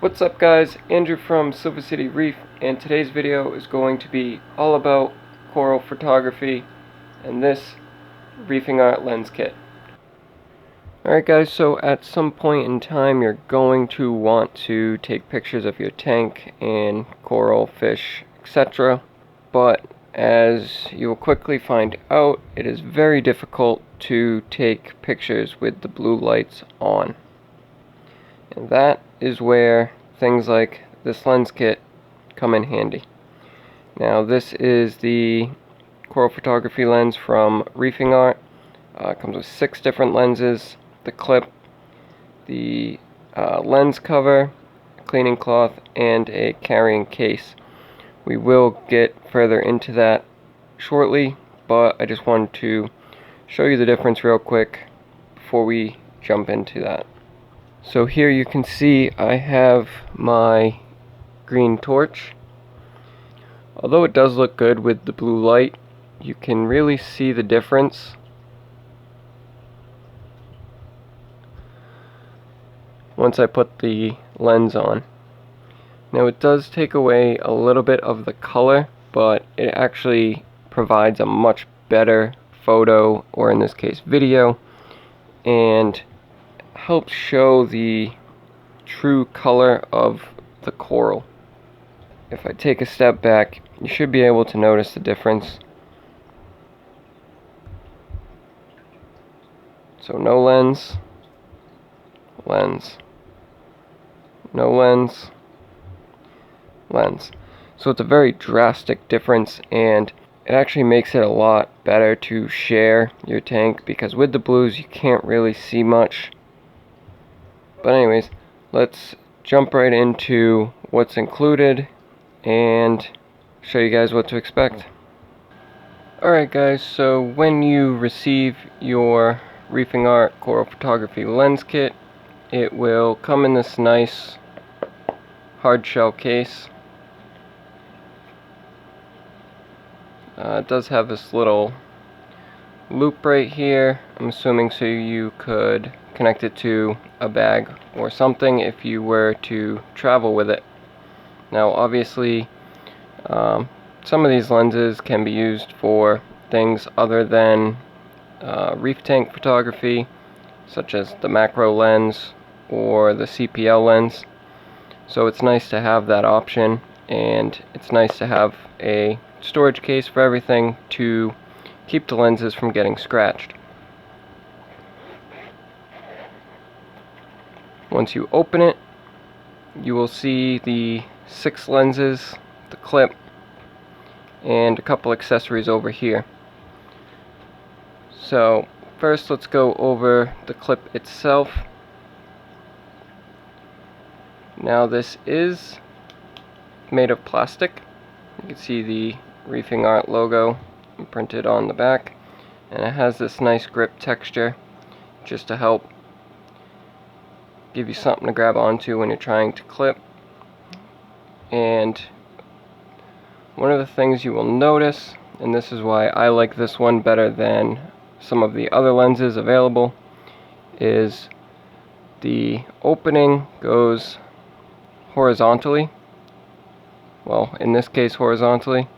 What's up guys, Andrew from SilverCityReef, and today's video is going to be all about coral photography and this ReefingArt lens kit. Alright guys, so at some point in time you're going to want to take pictures of your tank and coral, fish, etc. But as you will quickly find out, it is very difficult to take pictures with the blue lights on. And that is where things like this lens kit come in handy. Now this is the coral photography lens from ReefingArt. It comes with 6 different lenses, the clip, the lens cover, cleaning cloth, and a carrying case. We will get further into that shortly, but I just wanted to show you the difference real quick before we jump into that. So here you can see I have my green torch. Although it does look good with the blue light, you can really see the difference once I put the lens on. Now it does take away a little bit of the color, but it actually provides a much better photo, or in this case video, and helps show the true color of the coral. If I take a step back, you should be able to notice the difference. So no lens, lens, no lens, lens. So it's a very drastic difference, and it actually makes it a lot better to share your tank, because with the blues you can't really see much. But anyways, let's jump right into what's included and show you guys what to expect. Alright guys, so when you receive your ReefingArt Coral Photography Lens Kit, it will come in this nice hard shell case. It does have this little loop right here, I'm assuming so you could connect it to a bag or something if you were to travel with it. Now obviously some of these lenses can be used for things other than reef tank photography, such as the macro lens or the CPL lens. So it's nice to have that option, and it's nice to have a storage case for everything to keep the lenses from getting scratched. Once you open it, you will see the 6 lenses, the clip, and a couple accessories over here. So first let's go over the clip itself. Now this is made of plastic. You can see the ReefingArt logo printed on the back, and it has this nice grip texture just to help give you something to grab onto when you're trying to clip. And one of the things you will notice, and this is why I like this one better than some of the other lenses available, is the opening goes horizontally. Well, in this case horizontally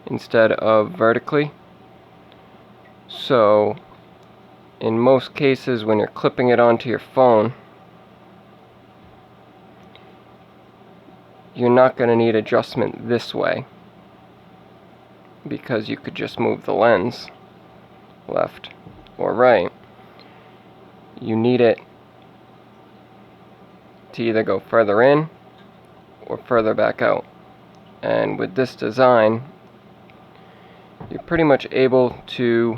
instead of vertically. So in most cases when you're clipping it onto your phone, you're not going to need adjustment this way, because you could just move the lens left or right. You need it to either go further in or further back out. And with this design, you're pretty much able to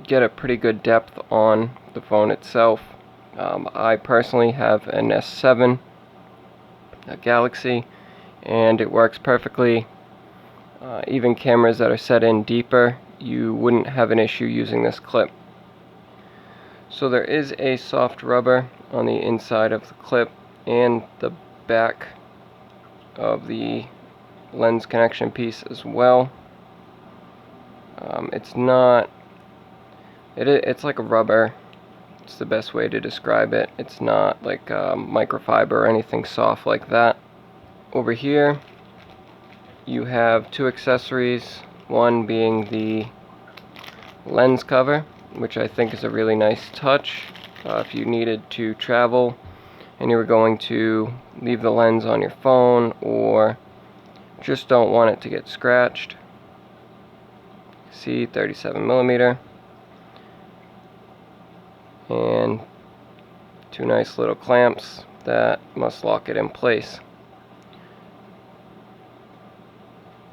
get a pretty good depth on the phone itself. I personally have an S7, a Galaxy, and it works perfectly. Even cameras that are set in deeper, you wouldn't have an issue using this clip. So there is a soft rubber on the inside of the clip and the back of the lens connection piece as well. It's not, it's like a rubber, It's the best way to describe it. It's not like microfiber or anything soft like that. Over here you have two accessories, one being the lens cover, which I think is a really nice touch. If you needed to travel and you were going to leave the lens on your phone or just don't want it to get scratched. See, 37mm, and two nice little clamps that must lock it in place.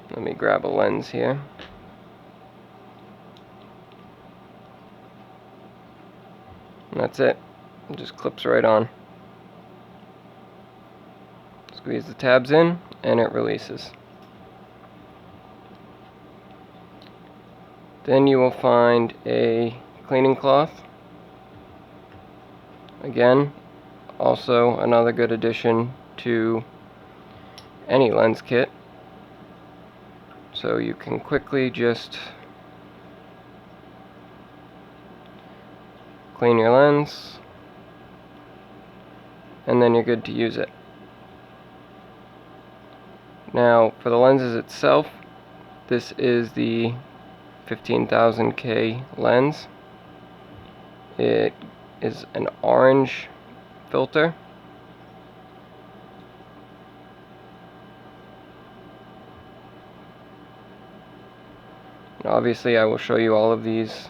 Let me grab a lens here. And that's it. It just clips right on. Squeeze the tabs in and it releases. Then you will find a cleaning cloth. Again, also another good addition to any lens kit. So you can quickly just clean your lens and then you're good to use it. Now for the lenses itself, this is the 15,000K lens. It is an orange filter. And obviously I will show you all of these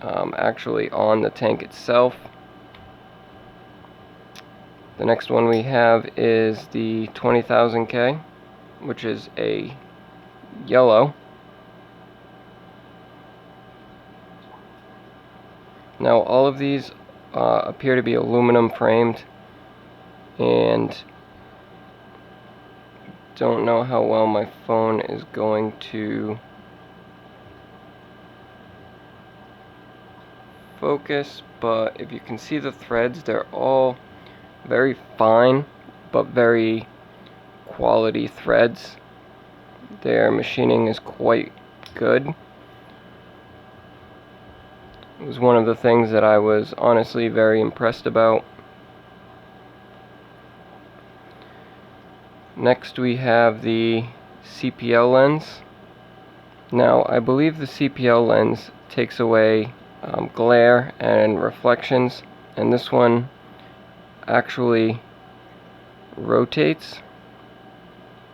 actually on the tank itself. The next one we have is the 20,000K, which is a yellow. Now all of these appear to be aluminum framed, and don't know how well my phone is going to focus, but if you can see the threads, they're all very fine but very quality threads. Their machining is quite good. It was one of the things that I was honestly very impressed about. Next we have the CPL lens. Now I believe the CPL lens takes away glare and reflections, and this one actually rotates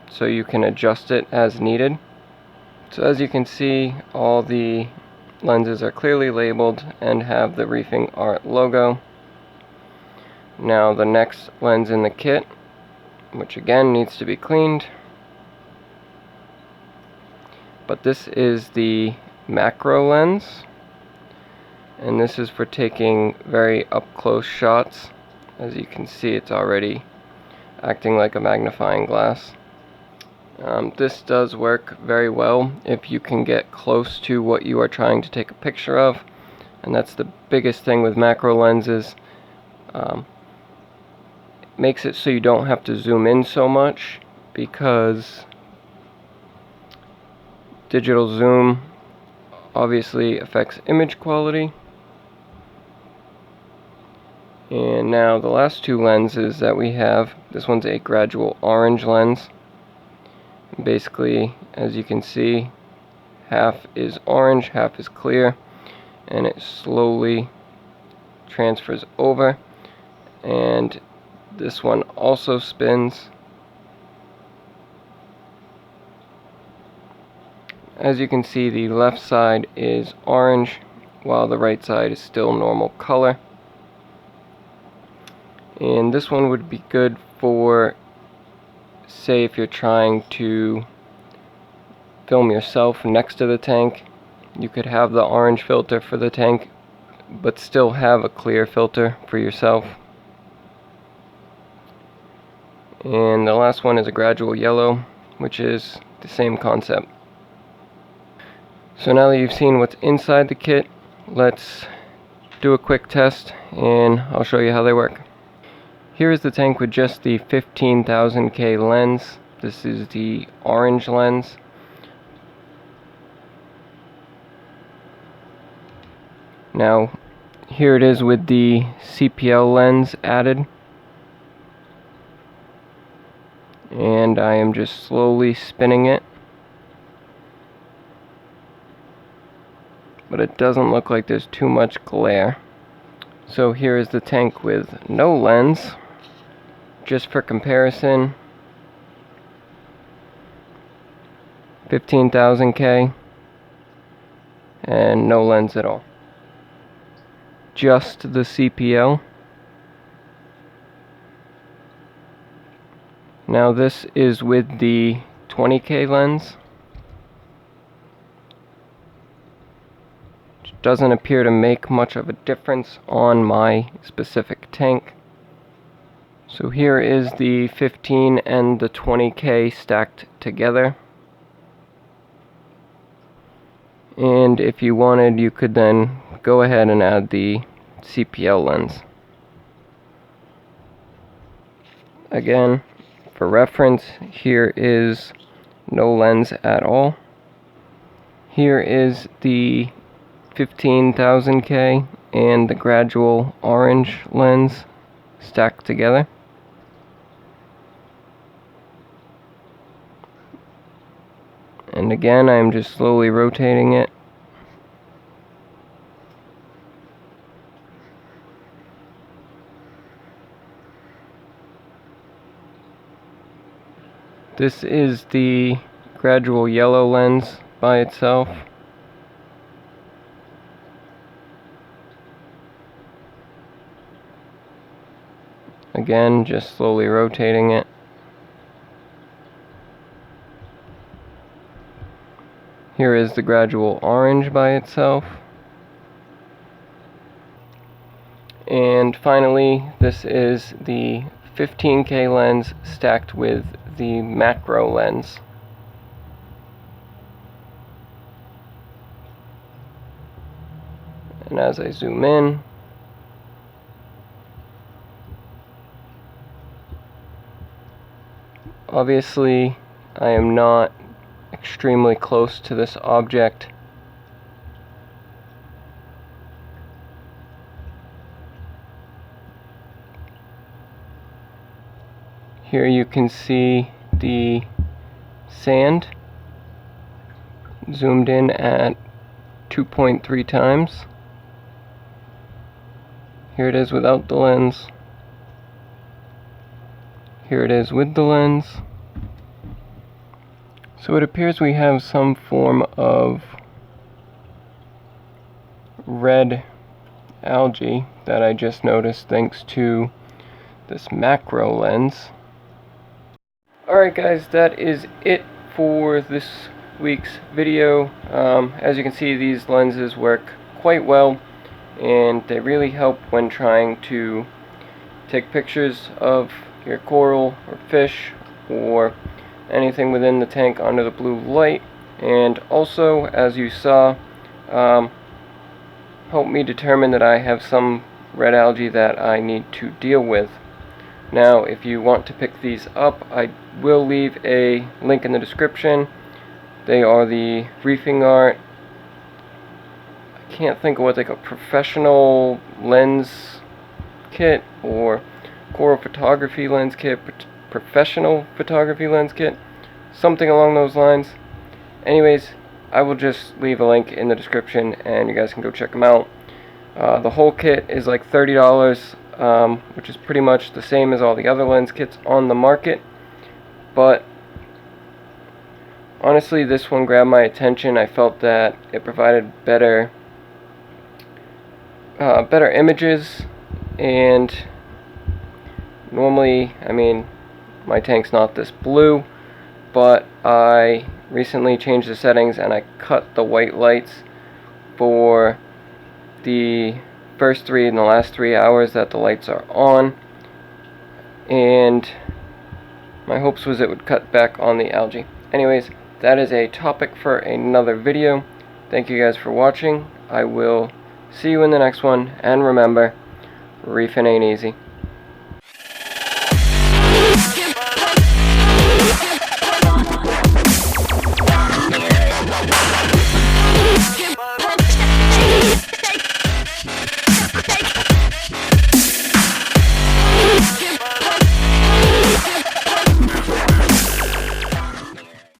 so you can adjust it as needed. So as you can see, all the lenses are clearly labeled and have the ReefingArt logo. Now the next lens in the kit, which again needs to be cleaned, but this is the macro lens, and this is for taking very up close shots. As you can see, it's already acting like a magnifying glass. This does work very well if you can get close to what you are trying to take a picture of, and that's the biggest thing with macro lenses. Makes it so you don't have to zoom in so much, because digital zoom obviously affects image quality. And now the last two lenses that we have, this one's a gradual orange lens. Basically, as you can see, half is orange, half is clear, and it slowly transfers over. And this one also spins. As you can see, the left side is orange while the right side is still normal color. And this one would be good for, say, if you're trying to film yourself next to the tank. You could have the orange filter for the tank but still have a clear filter for yourself. And the last one is a gradual yellow, which is the same concept. So now that you've seen what's inside the kit, let's do a quick test and I'll show you how they work. Here is the tank with just the 15,000K lens. This is the orange lens. Now, Here it is with the CPL lens added. And I am just slowly spinning it. But it doesn't look like there's too much glare. So here is the tank with no lens. Just for comparison, 15,000 K and no lens at all. Just the CPL. Now this is with the 20K lens. Which doesn't appear to make much of a difference on my specific tank. So here is the 15 and the 20K stacked together. And if you wanted, you could then go ahead and add the CPL lens. Again, for reference, here is no lens at all. Here is the 15,000K and the gradual orange lens stacked together. And again, I'm just slowly rotating it. This is the gradual yellow lens by itself. Again, just slowly rotating it. Here is the gradual orange by itself. And finally, this is the 15K lens stacked with the macro lens. And as I zoom in, obviously I am not extremely close to this object. Here you can see the sand zoomed in at 2.3 times. Here it is without the lens. Here it is with the lens. So it appears we have some form of red algae that I just noticed thanks to this macro lens. Alright guys, that is it for this week's video. As you can see, these lenses work quite well and they really help when trying to take pictures of your coral or fish or anything within the tank under the blue light. And also, as you saw, help me determine that I have some red algae that I need to deal with. Now, if you want to pick these up, I will leave a link in the description. They are the ReefingArt, I can't think of what they call, professional lens kit or coral photography lens kit, professional photography lens kit, something along those lines. Anyways, I will just leave a link in the description and you guys can go check them out. The whole kit is like $30, which is pretty much the same as all the other lens kits on the market, but honestly this one grabbed my attention. I felt that it provided better images, and normally, I mean, my tank's not this blue, but I recently changed the settings and I cut the white lights for the first 3 and the last 3 hours that the lights are on, and my hopes was it would cut back on the algae. Anyways, that is a topic for another video. Thank you guys for watching. I will see you in the next one, and remember, reefing ain't easy.